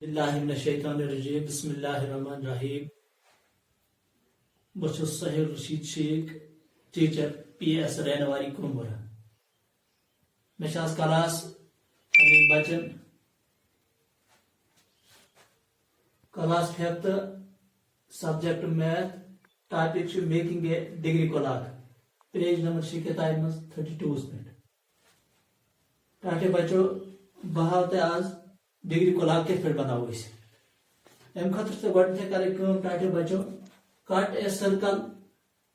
बिस्मिल्लाहिर्रहमानिर्रहीम बिस्मिल्लाहिर्रहमानिर्रहीम बस साहिल रशीद शेख टीचर PS रैनवारी कुरुमुरा मे क्लास बचन class 5th subject math topic making a degree clock page number किताब मज 32 पे टाटे बचो बहाव ते आज डिग्री क्लॉक के पे बनाओ अम खतर से गए कर टाटे बचो cut a circle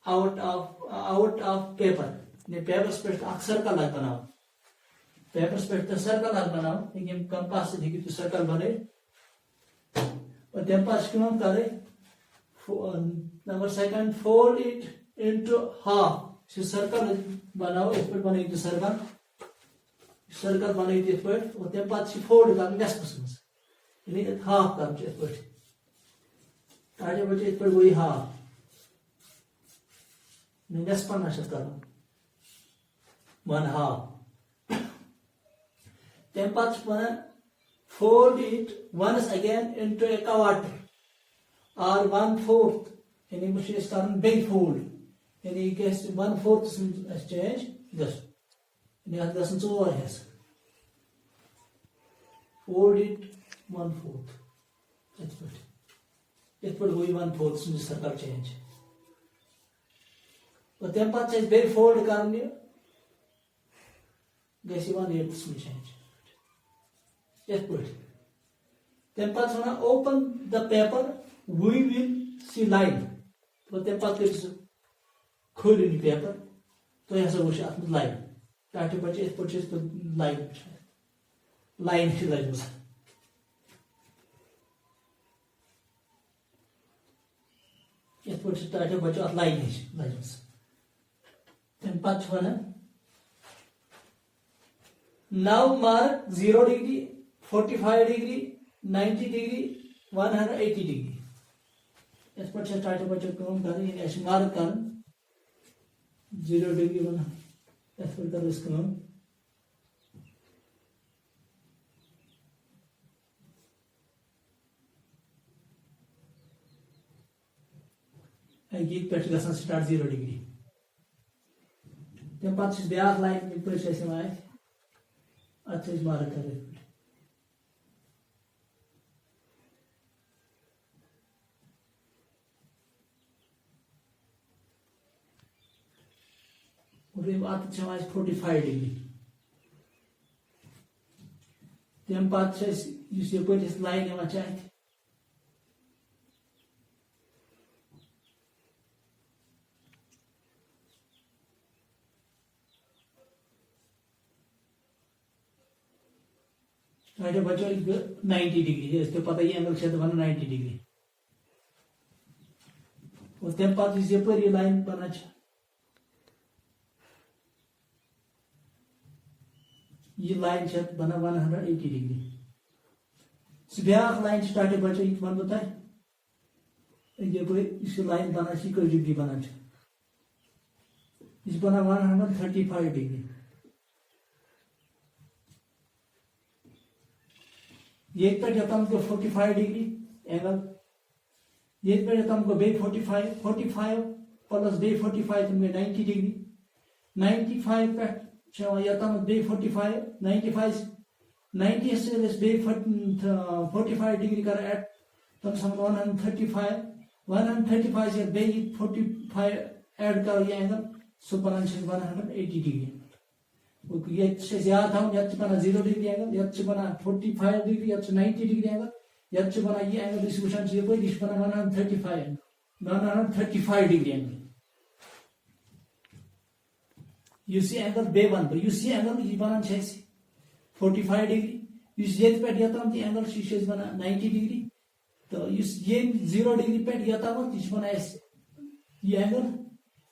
out of paper papers पे सर्कल बनाओ पेपर्स पे सर्कल बनाओ कंपास से सर्कल बन और तम कर number second fold it into half circle बनाओ इस पे बन सर्कल सर्कल बन और तम पे फोल्ड कर नेसफस मज हाफ कर टाटे बचे इस वही हाफ नेसपन कर वन हाफ तम पे fold it once again into a quarter और 1/4 यानी कर बे फोल्ड यानी 1/4 चेंज गसन 4 हिस्स फोल्ड इट 1/4 इत पे गई 1/4 सर्कल चेंज और तम पे बे फोल्ड कर गि 1/8 चेंज इत पे तम पे open the paper we will see line तो तम पे खोल पेपर तो हसा वो अत लाइन टाटे बचे इत पे लाइन लाइन लजम इत पे टाटे बचो अत लाइन लजम तम पे now mark 0 degree 45 degree 90 degree 180 degree इस पे टाटे बचो कर मार्क कर 0 डिग्री बना इस पे कर ये पे स्टार्ट 0 डिग्री तम पे ब्या लाइन पे अत मार्क कर अत 45 डिग्री तम पे लाइन अत टाटे बचो 90 डिग्री इसको पता ही एंगल वन 90 डिग्री और तम पे लाइन बना ये लाइन बना 180 डिग्री ब्या लाइन टाटे बचो ये वन ये लाइन बना कई डिग्री बना यह बना 135 डिग्री ये पे यतम को 45 डिग्री एंगल ये पे यतम को बे 45 प्लस बे 45 तुम 90 डिग्री 95 पे यतम बे 45 95 90 से बे 45 डिग्री कर ऐड तम सम 135 से बे 45 ऐड कर ये एंगल सो बना 180 डिग्री ये याद था बना 0 डिग्री एंगल ये बना 45 डिग्री ये 90 डिग्री एंगल ये बना ये एंगल डिस्ट्रीब्यूशन ये बना 135 डिग्री एंगल यूसी एंगल बे वन यूसी एंगल ये बना 45 डिग्री ये पे यतम एंगल बना 90 डिग्री तो ये 0 डिग्री पे यतम ये बना ये एंगल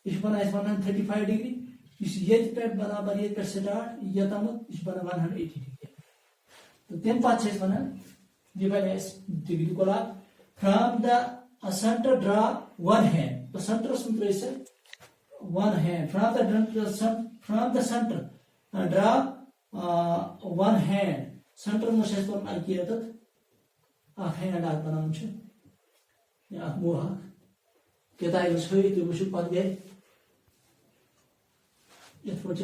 ये बना 135 डिग्री ये बराबर ये पे स्टार्ट यतम बना 180 डिग्री तो तम पे बना degree clock from the centre draw one hand तो सेंटर से one hand from the centre draw one hand centre में हैंड बनान मोह किताब हथ तुम वो पे गए ये पे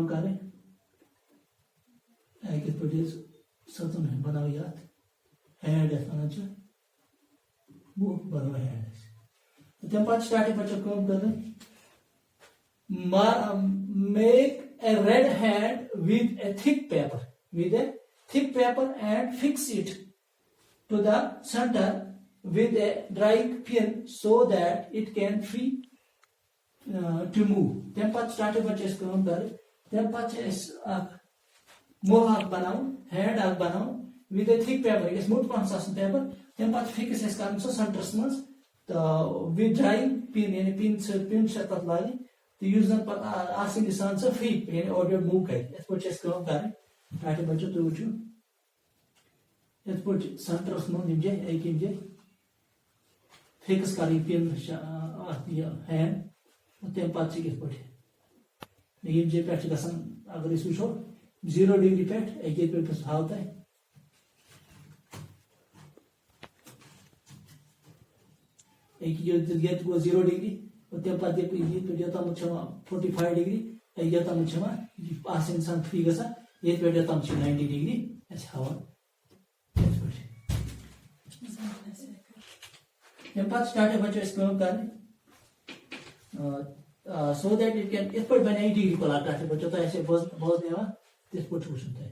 करें कित पे सतन बनाओ ये हैंड वन मोह बनो हैंड तम पे स्टार्टिंग पे make a red hand with a thick paper and fix it to the center with a dry pin so that it can free to move. Then pat start पे chess करूँ कर then pat chess मोह आग बनाऊँ hand आग बनाऊँ with a thick paper इस मोट पांच सासन paper then pat fix इस कारण सो centers मंस तो with dry pin यानी pin से पत लाली तो यूज न पत आसिन इंसान से free यानी ऑर्डर मूव करे इस पर चेस करूँ कर स्टार्ट बच्चों तो उठूँ इस पर centers मंस निम्जे एक निम्जे fix करी pin hand तम पे यम जे पे अगर वो 0 डिग्री पे अके पे हाव तह ये गो 0 डिग्री तम पे योतम 45 डिग्री योतम इंसान फ्री ग ये पे योतम 90 डिग्री हावान तम पे स्टार्ट बच्चों कर so that it can इस पर बने डिग्री को लाता है बच्चों तो ऐसे बहुत देवा इस पर छूटता है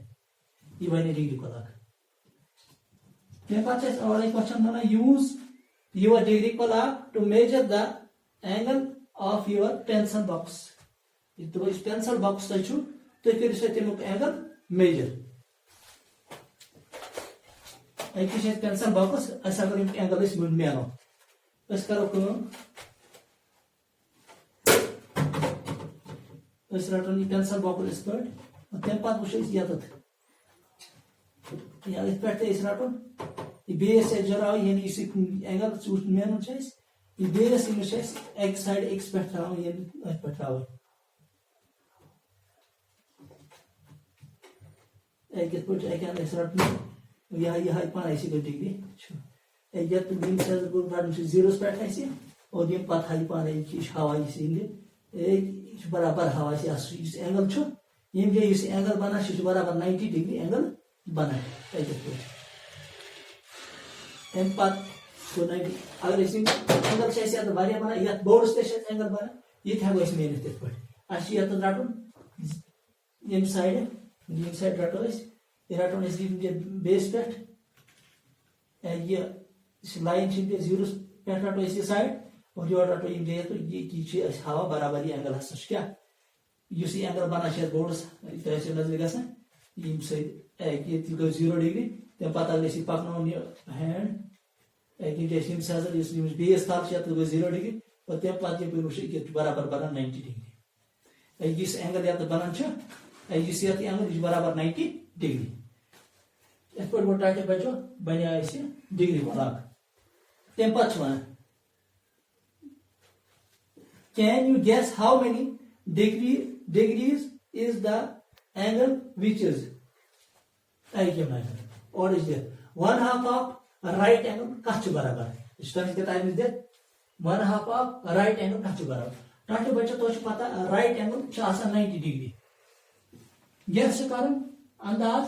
ये बने डिग्री को लाता ये बात है और एक क्वेश्चन ना use your degree को ला to measure the angle of your pencil box तो इस pencil box तो छू तो फिर इसे तेरे को angle measure एक ही चीज pencil box ऐसा करें angle इस में आना इस करो क्यों रटन यह पेंसिल बॉक्स इस पे तम पे वो ये या इस पे रटन यह बेस जराव यानी एंगल मेन यह बेस एक साइड एक्स पे पे त्राव रटन यह पान डिग्री रटन 0 पे और यम पे पान हवा बराबर हवा एंगल एंगल बना बराबर 90 डिग्री एंगल बना तम पे अगर एंगल बना ये बोर्ड एंगल बना ये हेको मेन पे रटन यम साइड रटो रटन बेस पे ये लाइन 0 पे रटो ये साइड और यो रटो तो ये हवा बराबर एंगल क्या एंगल बना बोर्डस नजदीक गई 0 डिग्री तम पे पकन हैंड बेस तल गई 0 डिग्री और तम पे बराबर बना 90 डिग्री इस एंगल ये बना इस एंगल बराबर 90 डिग्री इस पे वो टाटे बचो बने डिग्री वाला तम पे one Can you guess how many degrees is the angle which is? Or is there 1/2 of right angle कछ बराबर? इसका time is there 1/2 of right angle कछ बराबर? टाटे बच्चों तो पता right angle 90 डिग्री. Guess करें अंदाज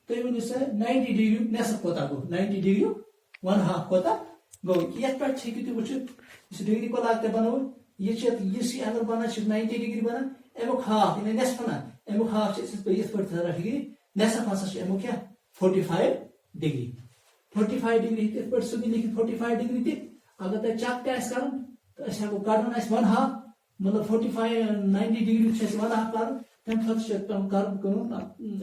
तो वन 90 डिग्री नेसफ कोता गो 90 डिग्री 1/2 कोता गो ये पर ठीक है तो इस डिग्री को लागते बनाओ ये एंगल बना 90 डिग्री बना अमुक हाफ यानी नेसफ ना अमुक हाफ डिग्री नेसफ हसा क्या 45 डिग्री 45 डिग्री इस पे सुधी लिखित 45 डिग्री ति अगर तक चक कर तो हेको कड़न 1/2 मतलब 45 90 डिग्री 1/2 कर तम कर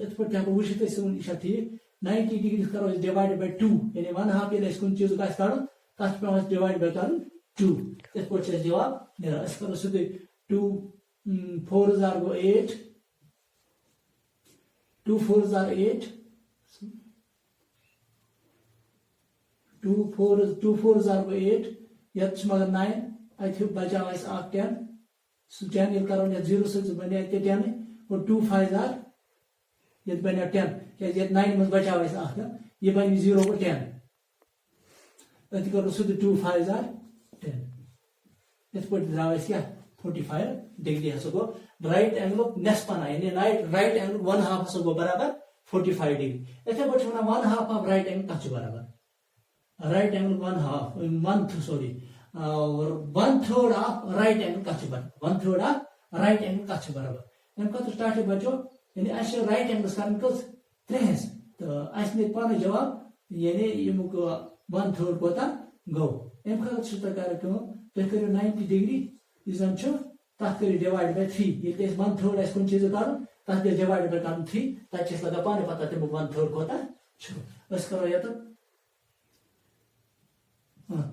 इस पे हेको वुचित यह ठीक 90 डिग्री करो डिवाइड बाय 2 यानी 1/2 ये कुछ चीज का कड़न तथ पे डिवाइड बाय कर 2 इस पे जवाब नेरा इस करो सुधी 2 4 गो 8 2 4 8 2 4 गो 8 ये मगर 9 अत बचा 10 10 ये करो 0 से बने 10 और 2 5 ये बने 10 क्या 9 मज बचा 8 ये बने 0 को 10 अति करो सो 2 5 are 10 इस पर द्राव क्या 45 डिग्री हसो गो राइट एंगल नेस्पना यानी राइट एंगल 1/2 हसो गो बराबर 45 डिग्री इथे पर वना 1/2 ऑफ राइट एंगल कछ बराबर right angle 1/3 of right angle कछ बराबर 1/3 ऑफ राइट एंगल कछ बराबर एम कत स्टार्ट बचो यानी अस राइट एंगल्स करन कस 3 तो अस ने पाने जवाब यानी यमुक 1/3 कोता गो एम खत छ कर तो करो 90 डिग्री इजन छ तथ करो डिवाइड बाय 3 ये 1/3 अस कोन चीज कर तथ डिवाइड बाय कर 3 तथ छ लगा पाने पता तम 1/3 कोता छ अस करो या तो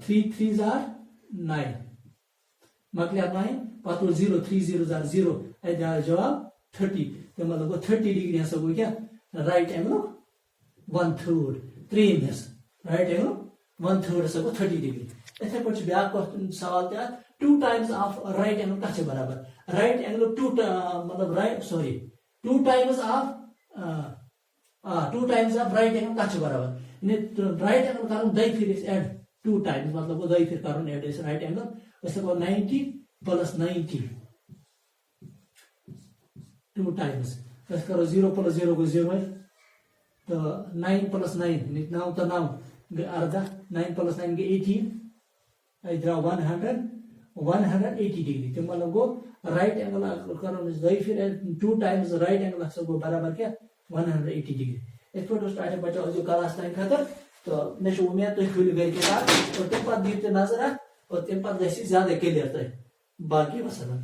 3 3s are 9 मकलिया 9 पतो 0 3 0s are 0 ए जवाब 30 तो मतलब 30 डिग्री हस गो क्या राइट एंगल 1/3 3 राइट एंगल 1/3 हस गो 30 डिग्री इथे पर ब्या सवाल था 2 टाइम्स ऑफ राइट एंगल कछ बराबर राइट एंगल 2 मतलब right sorry 2 times of 2 times of right angle कछ बराबर ने राइट एंगल करूं दई फिर ऐड 2 टाइम्स मतलब दई फिर करूं ऐड इस राइट एंगल ऐसे को 90 प्लस 90 2 टाइम्स ऐसे करो 0 प्लस 0 को 0 है तो 9 प्लस 9 9 तो 9 अर्धा 9 प्लस 9 के 18 I draw 180 डिग्री तो मतलब गो राइट एंगल करो दई फिर 2 टाइम्स राइट एंगल सब गो बराबर क्या 180 डिग्री इस पर स्टार्ट बच्चों जो क्लास 9 खतर तो मे उम्मीद तो खुल गई के बाद और तम पद दी नजर और तम पद ज्यादा क्लियर बाकी वसलम।